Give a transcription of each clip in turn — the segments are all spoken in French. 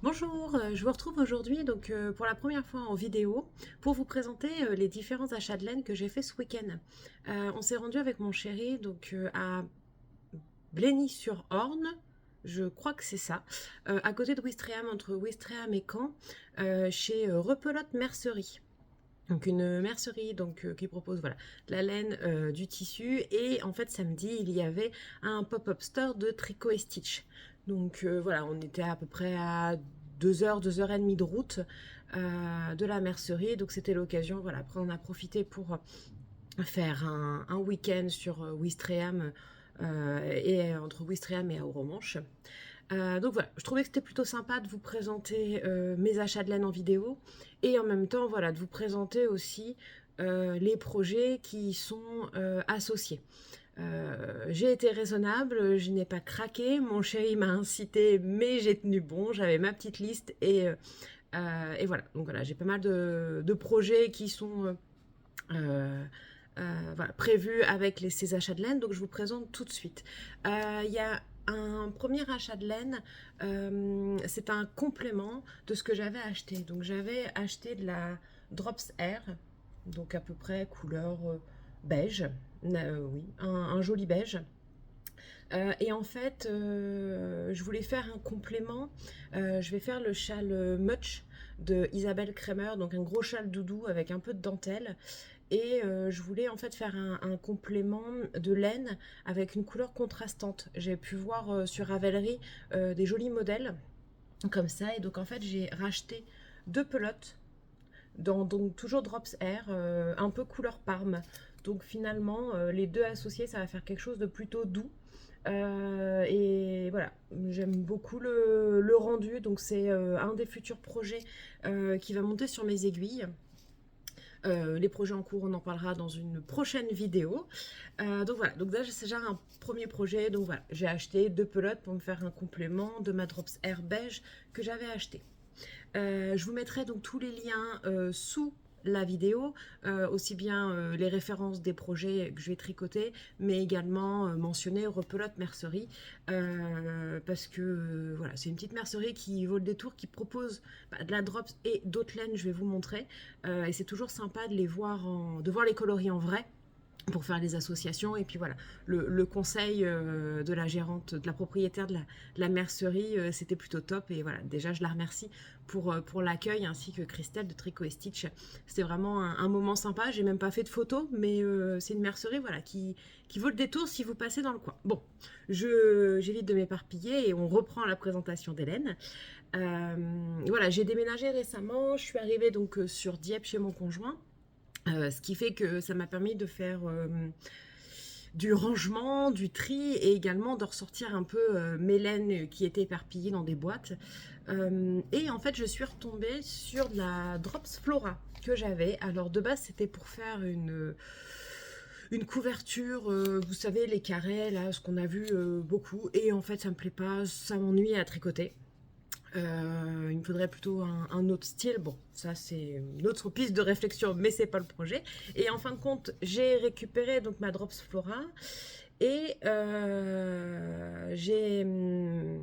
Bonjour, je vous retrouve aujourd'hui pour la première fois en vidéo pour vous présenter les différents achats de laine que j'ai fait ce week-end. On s'est rendu avec mon chéri à Blény-sur-Orne, je crois que c'est ça, à côté de Ouistreham, entre Ouistreham et Caen, chez Repelote Mercerie. Donc une mercerie qui propose voilà, de la laine, du tissu, et en fait samedi il y avait un pop-up store de Tricot et Stitch. Voilà, on était à peu près à 2 heures et demie de route de la mercerie, donc c'était l'occasion, voilà, après on a profité pour faire un week-end sur Ouistreham, et entre Ouistreham et Oromanche. Donc voilà, je trouvais que c'était plutôt sympa de vous présenter mes achats de laine en vidéo et en même temps voilà, de vous présenter aussi les projets qui y sont associés. J'ai été raisonnable, je n'ai pas craqué, mon chéri m'a incité mais j'ai tenu bon, j'avais ma petite liste et voilà. Donc voilà, j'ai pas mal de projets qui sont voilà, prévus avec ces achats de laine, donc je vous présente tout de suite. Il y a un premier achat de laine, c'est un complément de ce que j'avais acheté. Donc j'avais acheté de la Drops Air, donc à peu près couleur beige, oui, un joli beige. Et en fait, je voulais faire un complément. Je vais faire le châle Much de Isabelle Kremer, donc un gros châle doudou avec un peu de dentelle. Et je voulais en fait faire un complément de laine avec une couleur contrastante. J'ai pu voir sur Ravelry des jolis modèles comme ça. Et donc en fait j'ai racheté 2 pelotes donc toujours Drops Air, un peu couleur parme. Donc finalement les deux associés ça va faire quelque chose de plutôt doux. Et voilà, j'aime beaucoup le rendu, donc c'est un des futurs projets qui va monter sur mes aiguilles. Les projets en cours, on en parlera dans une prochaine vidéo. Donc voilà, donc là c'est déjà un premier projet. Donc voilà, j'ai acheté 2 pelotes pour me faire un complément de ma Drops Air beige que j'avais acheté. Je vous mettrai donc tous les liens sous la vidéo, aussi bien les références des projets que je vais tricoter, mais également mentionner Repelote Mercerie, parce que voilà, c'est une petite mercerie qui vaut le détour, qui propose de la drops et d'autres laines, je vais vous montrer, et c'est toujours sympa de de voir les coloris en vrai pour faire des associations. Et puis voilà, le conseil de la gérante, de la propriétaire de la mercerie, c'était plutôt top. Et voilà, déjà je la remercie pour l'accueil, ainsi que Christelle de Tricot et Stitch. C'était vraiment un moment sympa. J'ai même pas fait de photos, mais c'est une mercerie voilà, qui vaut le détour si vous passez dans le coin. Bon, j'évite de m'éparpiller et on reprend la présentation d'Hélène. Voilà, j'ai déménagé récemment, je suis arrivée donc sur Dieppe chez mon conjoint. Ce qui fait que ça m'a permis de faire du rangement, du tri, et également de ressortir un peu mes laines qui étaient éparpillées dans des boîtes. Et en fait, je suis retombée sur de la Drops Flora que j'avais. Alors de base, c'était pour faire une couverture, vous savez, les carrés, là, ce qu'on a vu beaucoup. Et en fait, ça me plaît pas, ça m'ennuie à tricoter. Il me faudrait plutôt un autre style. Bon, ça c'est une autre piste de réflexion, mais c'est pas le projet. Et en fin de compte, j'ai récupéré donc ma Drops Flora et je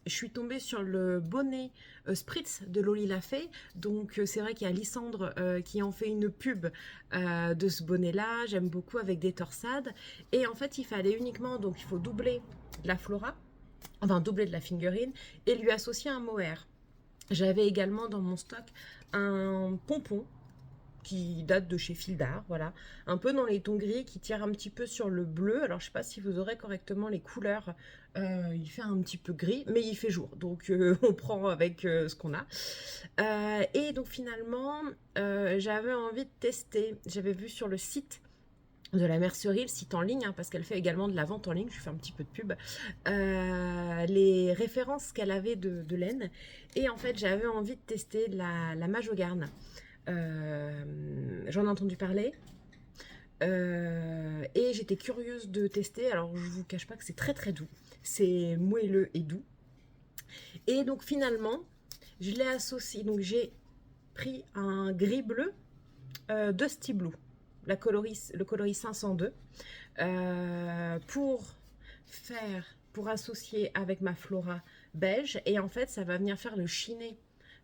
suis tombée sur le bonnet Spritz de Loli Lafay. Donc c'est vrai qu'il y a Lysandre qui en fait une pub de ce bonnet-là. J'aime beaucoup avec des torsades. Et en fait, il fallait uniquement, donc il faut doubler de la Flora, enfin doubler de la figurine, et lui associer un mohair. J'avais également dans mon stock un pompon qui date de chez Fil d'Art, voilà, un peu dans les tons gris, qui tire un petit peu sur le bleu. Alors je sais pas si vous aurez correctement les couleurs, il fait un petit peu gris, mais il fait jour, donc on prend avec ce qu'on a. Et donc finalement, j'avais envie de tester, j'avais vu sur le site de la mercerie, le site en ligne, hein, parce qu'elle fait également de la vente en ligne, je fais un petit peu de pub, les références qu'elle avait de laine. Et en fait, j'avais envie de tester la Majogarn. J'en ai entendu parler. Et j'étais curieuse de tester. Alors, je vous cache pas que c'est très très doux. C'est moelleux et doux. Et donc, finalement, je l'ai associé. Donc, j'ai pris un gris bleu Dusty Blue, le coloris 502, pour associer avec ma Flora beige. Et en fait, ça va venir faire le chiné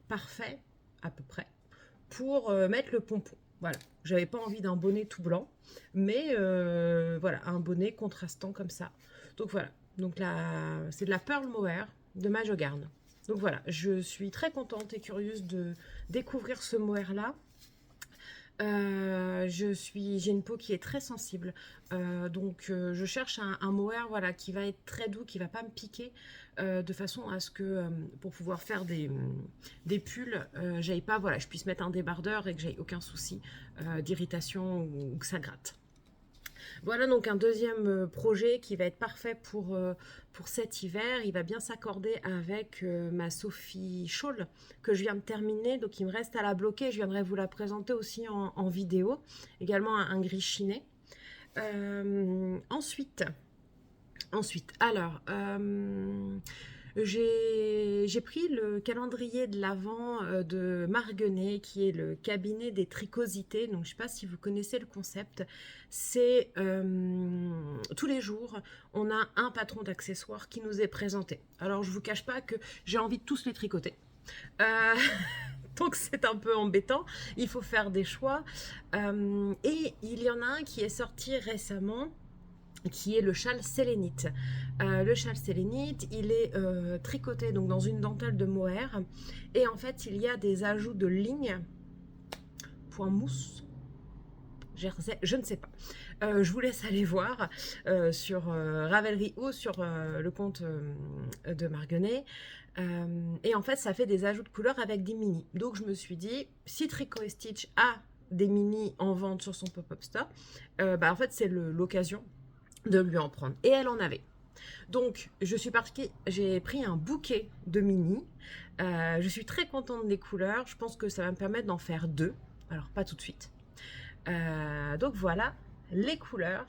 parfait, à peu près, pour mettre le pompon. Voilà, j'avais pas envie d'un bonnet tout blanc, mais voilà, un bonnet contrastant comme ça. Donc voilà, donc là, c'est de la Pearl Mohair de Majogarn. Donc voilà, je suis très contente et curieuse de découvrir ce mohair-là. J'ai une peau qui est très sensible, donc je cherche un mohair voilà, qui va être très doux, qui va pas me piquer, de façon à ce que pour pouvoir faire des pulls, j'aille pas, voilà, je puisse mettre un débardeur et que j'aille aucun souci d'irritation ou que ça gratte. Voilà donc un deuxième projet qui va être parfait pour cet hiver. Il va bien s'accorder avec ma Sophie Shawl que je viens de terminer. Donc il me reste à la bloquer. Je viendrai vous la présenter aussi en vidéo. Également un gris chiné. Ensuite, alors, j'ai pris le calendrier de l'Avent de Marguenet, qui est le cabinet des tricosités. Donc, je ne sais pas si vous connaissez le concept. C'est tous les jours, on a un patron d'accessoires qui nous est présenté. Alors, je ne vous cache pas que j'ai envie de tous les tricoter. Donc c'est un peu embêtant, il faut faire des choix. Et il y en a un qui est sorti récemment, qui est le châle sélénite. Le châle sélénite, il est tricoté donc dans une dentelle de mohair. Et en fait, il y a des ajouts de lignes, point mousse, je ne sais pas. Je vous laisse aller voir sur Ravelry ou sur le compte de Marguenet. Et en fait, ça fait des ajouts de couleurs avec des mini. Donc, je me suis dit, si Tricot & Stitch a des mini en vente sur son pop-up store, en fait, c'est l'occasion de lui en prendre. Et elle en avait. Donc, j'ai pris un bouquet de mini. Je suis très contente des couleurs. Je pense que ça va me permettre d'en faire 2. Alors, pas tout de suite. Donc, voilà les couleurs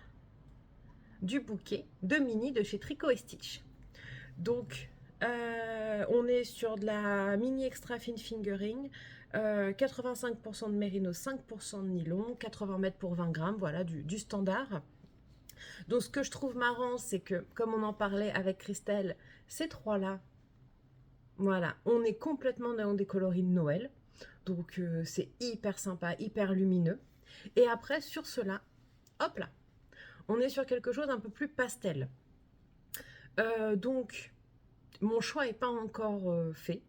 du bouquet de mini de chez Tricot & Stitch. Donc, on est sur de la mini extra fine fingering, 85% de mérino, 5% de nylon, 80 mètres pour 20 grammes, voilà, du standard. Donc ce que je trouve marrant, c'est que, comme on en parlait avec Christelle, ces trois-là, voilà, on est complètement dans des coloris de Noël. Donc c'est hyper sympa, hyper lumineux. Et après, sur cela, hop là, on est sur quelque chose d'un peu plus pastel. Donc, mon choix n'est pas encore fait.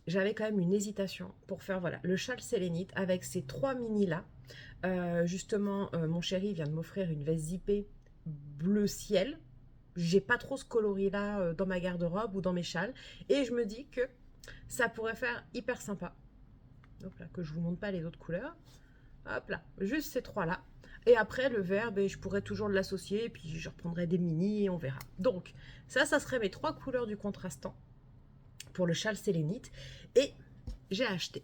J'avais quand même une hésitation pour faire voilà, le châle sélénite avec ces 3 mini là. Justement, mon chéri vient de m'offrir une veste zippée bleu ciel. J'ai pas trop ce coloris là dans ma garde-robe ou dans mes châles. Et je me dis que ça pourrait faire hyper sympa. Hop là, que je vous montre pas les autres couleurs. Hop là, juste ces 3 là. Et après, le vert, je pourrais toujours l'associer, et puis je reprendrai des mini et on verra. Donc, ça serait mes 3 couleurs du contrastant pour le châle sélénite. Et j'ai acheté.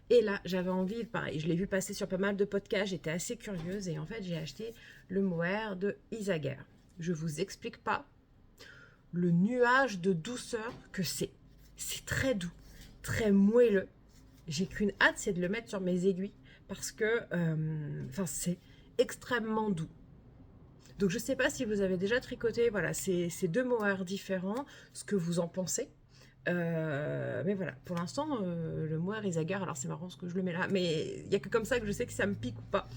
Et là, j'avais envie, pareil, je l'ai vu passer sur pas mal de podcasts, j'étais assez curieuse, et en fait, j'ai acheté le mohair de Isager. Je vous explique pas le nuage de douceur que c'est. C'est très doux, très moelleux. J'ai qu'une hâte, c'est de le mettre sur mes aiguilles, parce que c'est extrêmement doux. Donc je ne sais pas si vous avez déjà tricoté voilà, ces 2 mohairs différents, ce que vous en pensez. Mais voilà, pour l'instant, le mohair Isager, alors c'est marrant ce que je le mets là, mais il n'y a que comme ça que je sais que ça me pique ou pas.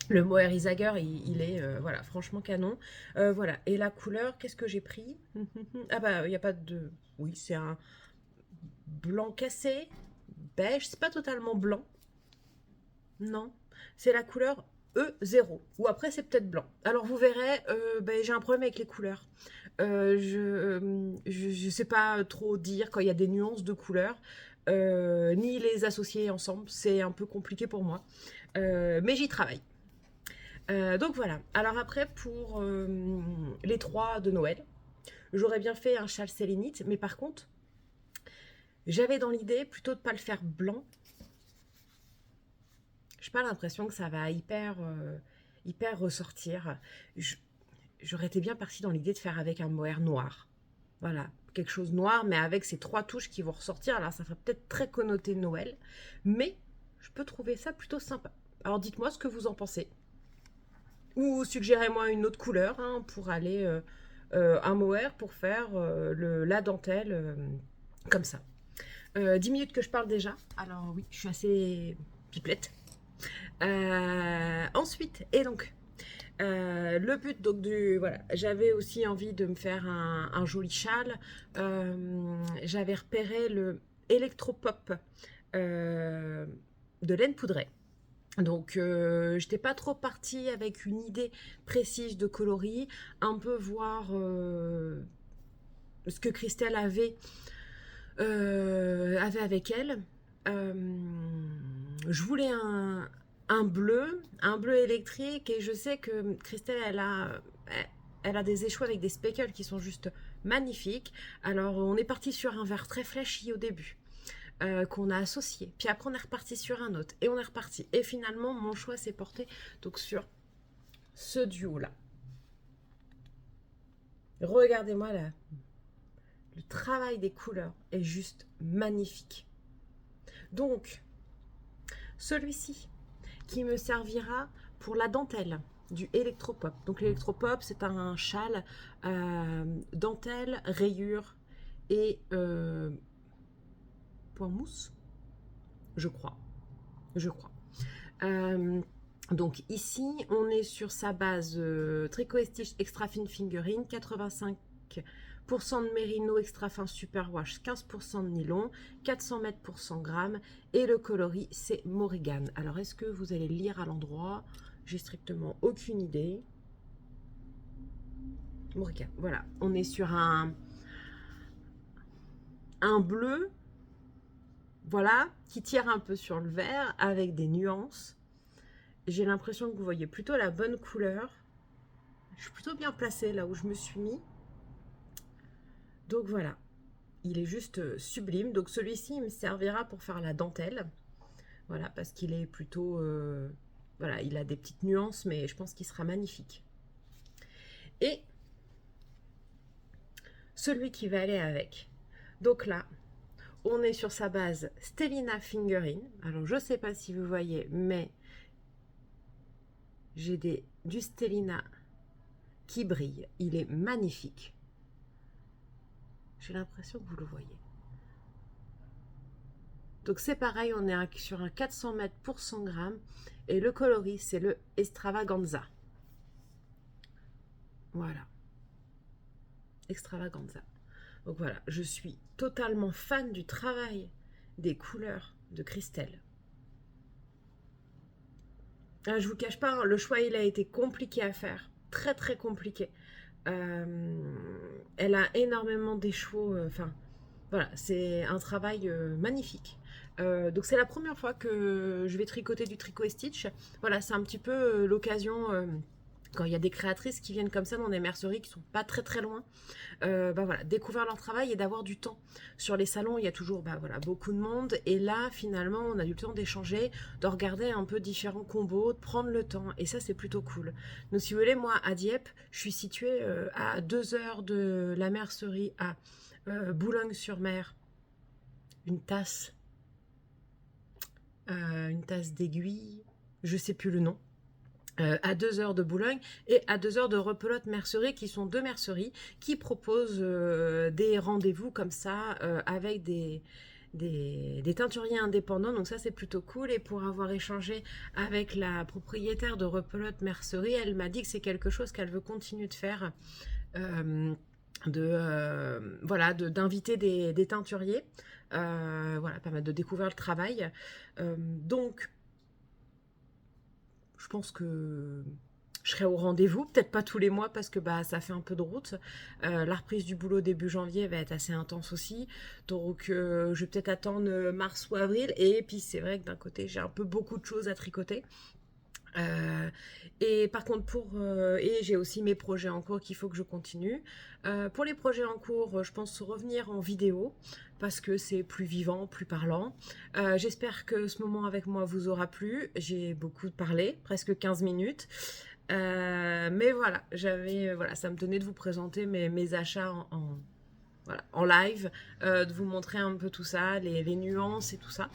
Le mohair Isager, il est voilà, franchement canon. Voilà, et la couleur, qu'est-ce que j'ai pris? Ah bah, il n'y a pas de... Oui, c'est un blanc cassé, beige, c'est pas totalement blanc. Non, c'est la couleur E0. Ou après, c'est peut-être blanc. Alors, vous verrez, j'ai un problème avec les couleurs. Je sais pas trop dire quand il y a des nuances de couleurs, ni les associer ensemble. C'est un peu compliqué pour moi. Mais j'y travaille. Donc voilà. Alors après, pour les 3 de Noël, j'aurais bien fait un châle sélénite. Mais par contre, j'avais dans l'idée plutôt de ne pas le faire blanc. Je n'ai pas l'impression que ça va hyper ressortir. J'aurais été bien partie dans l'idée de faire avec un mohair noir. Voilà, quelque chose noir, mais avec ces 3 touches qui vont ressortir. Alors, ça ferait peut-être très connoté Noël, mais je peux trouver ça plutôt sympa. Alors, dites-moi ce que vous en pensez. Ou suggérez-moi une autre couleur pour aller un mohair pour faire la dentelle comme ça. 10 minutes que je parle déjà, alors oui, je suis assez pipelette. Ensuite, et donc, le but donc voilà, j'avais aussi envie de me faire un joli châle. J'avais repéré le Electropop de laine poudrée. Donc, j'étais pas trop partie avec une idée précise de coloris, un peu voir ce que Christelle avait avec elle. Je voulais un bleu électrique, et je sais que Christelle, elle a des échoues avec des speckles qui sont juste magnifiques. Alors, on est parti sur un vert très flashy au début. Qu'on a associé, puis après on est reparti sur un autre, et on est reparti, et finalement mon choix s'est porté donc sur ce duo là. Regardez-moi là, le travail des couleurs est juste magnifique. Donc celui-ci qui me servira pour la dentelle du Electropop. Donc l'Electropop, c'est un châle dentelle, rayure et point mousse, je crois. Donc ici, on est sur sa base Tricot et Stitch Extra Fine Fingering, 85% de mérino extra fin superwash, 15% de nylon, 400 mètres pour 100 grammes, et le coloris c'est Morrigan. Alors est-ce que vous allez lire à l'endroit? J'ai strictement aucune idée. Morrigan, voilà, on est sur un bleu, voilà, qui tire un peu sur le vert avec des nuances. J'ai l'impression que vous voyez plutôt la bonne couleur. Je suis plutôt bien placée là où je me suis mis. Donc voilà, il est juste sublime. Donc celui-ci, il me servira pour faire la dentelle. Voilà, parce qu'il est plutôt... voilà, il a des petites nuances, mais je pense qu'il sera magnifique. Et celui qui va aller avec. Donc là, on est sur sa base Stellina Fingering. Alors je ne sais pas si vous voyez, mais j'ai du Stellina qui brille. Il est magnifique. J'ai l'impression que vous le voyez. Donc c'est pareil, on est sur un 400 mètres pour 100 grammes. Et le coloris, c'est le Extravaganza. Voilà. Extravaganza. Donc voilà, je suis totalement fan du travail des couleurs de Christelle. Je vous cache pas, hein, le choix il a été compliqué à faire, très très compliqué. Elle a énormément d'échos, enfin voilà, c'est un travail magnifique. Donc c'est la première fois que je vais tricoter du Tricot et Stitch. Voilà, c'est un petit peu l'occasion, quand il y a des créatrices qui viennent comme ça dans des merceries qui sont pas très très loin, bah voilà, découvrir leur travail et d'avoir du temps. Sur les salons, il y a toujours bah voilà, beaucoup de monde, et là finalement on a du temps d'échanger, de regarder un peu différents combos, de prendre le temps, et ça c'est plutôt cool. Donc si vous voulez, moi à Dieppe, je suis située à 2 heures de la mercerie à Boulogne-sur-Mer. Une tasse d'aiguille, je sais plus le nom. À 2 heures de Boulogne et à 2 heures de Repelote Mercerie, qui sont deux merceries qui proposent des rendez-vous comme ça avec des teinturiers indépendants. Donc ça c'est plutôt cool, et pour avoir échangé avec la propriétaire de Repelote Mercerie, elle m'a dit que c'est quelque chose qu'elle veut continuer de faire, voilà, d'inviter des teinturiers, voilà, permettre de découvrir le travail. Donc je pense que je serai au rendez-vous, peut-être pas tous les mois parce que bah, ça fait un peu de route. La reprise du boulot début janvier va être assez intense aussi. Donc je vais peut-être attendre mars ou avril. Et puis c'est vrai que d'un côté, j'ai un peu beaucoup de choses à tricoter. Et par contre, et j'ai aussi mes projets en cours qu'il faut que je continue. Pour les projets en cours, je pense revenir en vidéo parce que c'est plus vivant, plus parlant. J'espère que ce moment avec moi vous aura plu. J'ai beaucoup parlé, presque 15 minutes. Mais voilà, voilà, ça me tenait de vous présenter mes achats voilà, en live, de vous montrer un peu tout ça, les nuances et tout ça.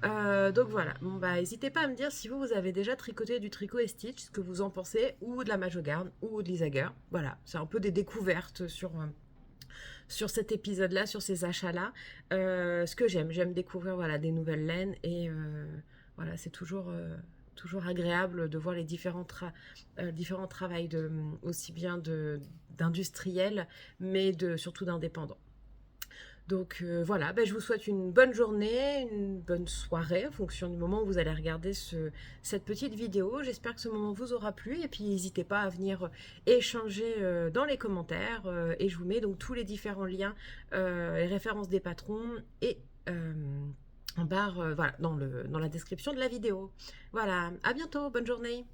Donc voilà, bon, bah, n'hésitez pas à me dire si vous avez déjà tricoté du tricot et stitch, ce que vous en pensez, ou de la Majogarn, ou de l'Isager. Voilà, c'est un peu des découvertes sur cet épisode-là, sur ces achats-là. Ce que j'aime découvrir voilà, des nouvelles laines, et voilà, c'est toujours agréable de voir les différents travails aussi bien d'industriels, mais surtout d'indépendants. Donc voilà, ben, je vous souhaite une bonne journée, une bonne soirée en fonction du moment où vous allez regarder cette petite vidéo. J'espère que ce moment vous aura plu, et puis n'hésitez pas à venir échanger dans les commentaires, et je vous mets donc tous les différents liens, les références des patrons, et en barre, voilà, dans la description de la vidéo. Voilà, à bientôt, bonne journée.